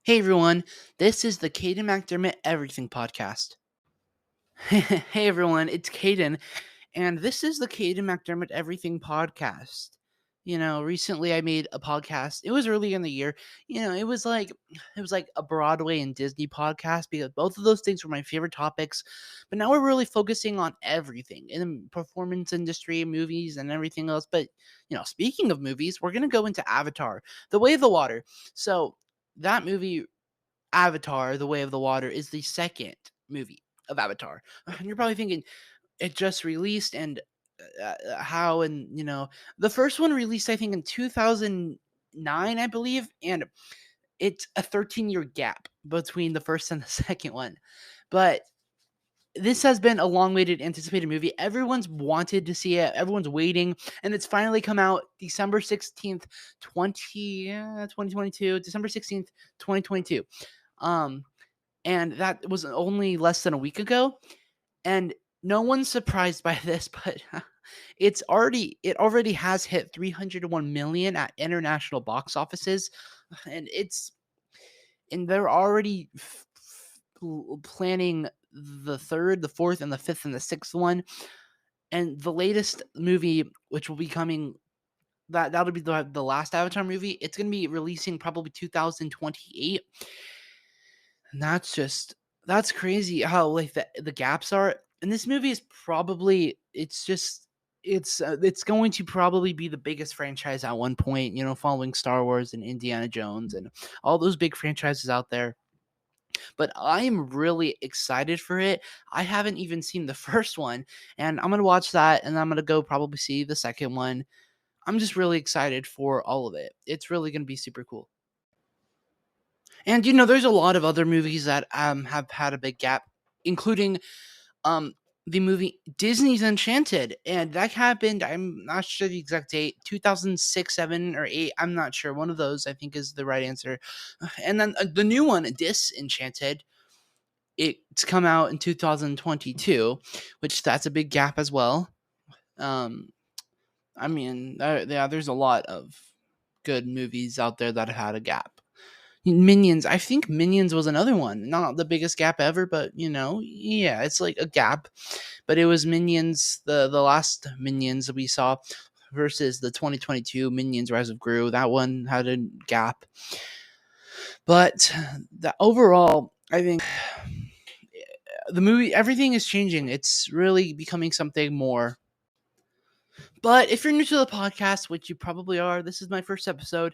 Hey everyone, this is the Caden MacDermot Everything podcast. Hey everyone, it's Caden, and this is the Caden MacDermot Everything podcast. Recently I made a podcast. It was early in the year. It was like a Broadway and Disney podcast because both of those things were my favorite topics. But now we're really focusing on everything in the performance industry, movies, and everything else. But speaking of movies, we're gonna go into Avatar: The Way of the Water. So that movie Avatar: The Way of the Water is the second movie of Avatar. And you're probably thinking it just released and how and the first one released I think in 2009 I believe, and it's a 13-year gap between the first and the second one. But this has been a long-awaited, anticipated movie. Everyone's wanted to see it. Everyone's waiting, and it's finally come out December 16th, 2022. December 16th, 2022. Um, and that was only less than a week ago. And no one's surprised by this, but it already has hit 301 million at international box offices, and they're already planning the third, the fourth, and the fifth, and the sixth one. And the latest movie, which will be coming, that'll be the last Avatar movie. It's gonna be releasing probably 2028. And that's crazy how like the gaps are. And this movie is probably it's going to probably be the biggest franchise at one point, following Star Wars and Indiana Jones and all those big franchises out there. But I am really excited for it. I haven't even seen the first one, and I'm going to watch that, and I'm going to go probably see the second one. I'm just really excited for all of it. It's really going to be super cool. And there's a lot of other movies that have had a big gap, including um the movie Disney's Enchanted, and that happened. I'm not sure the exact date, 2006, 7, or 8. I'm not sure. One of those I think is the right answer. And then the new one, Disenchanted, it's come out in 2022, which that's a big gap as well. Um, I mean, yeah, there's a lot of good movies out there that had a gap. Minions. I think Minions was another one. Not the biggest gap ever, but yeah, it's like a gap. But it was Minions, the last Minions that we saw versus the 2022 Minions Rise of Gru. That one had a gap. But the overall, I think the movie, everything is changing. It's really becoming something more. But if you're new to the podcast, which you probably are, this is my first episode.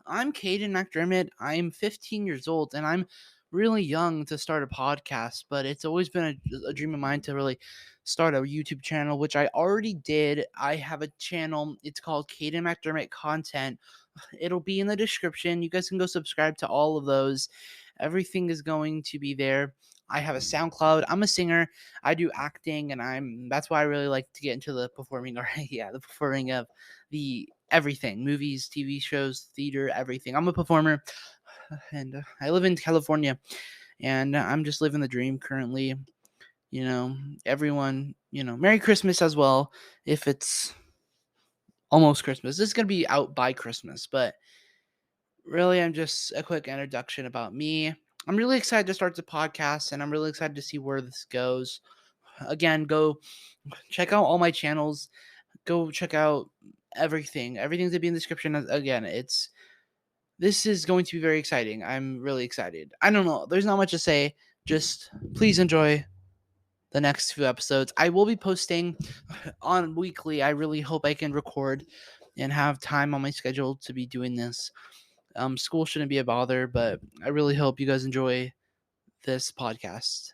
I'm Caden MacDermot. I'm 15 years old, and I'm really young to start a podcast, but it's always been a dream of mine to really start a YouTube channel, which I already did. I have a channel. It's called Caden MacDermot Content. It'll be in the description. You guys can go subscribe to all of those. Everything is going to be there. I have a SoundCloud. I'm a singer. I do acting, and that's why I really like to get into the performing, or yeah, the performing of the everything, movies, TV shows, theater, everything. I'm a performer, and I live in California, and I'm just living the dream currently. Everyone, Merry Christmas as well. If it's almost Christmas, this is gonna be out by Christmas, but really, I'm just a quick introduction about me. I'm really excited to start the podcast, and I'm really excited to see where this goes. Again, go check out all my channels. Go check out everything. Everything's gonna be in the description. Again, this is going to be very exciting. I'm really excited. I don't know. There's not much to say. Just please enjoy the next few episodes. I will be posting on weekly. I really hope I can record and have time on my schedule to be doing this. School shouldn't be a bother, but I really hope you guys enjoy this podcast.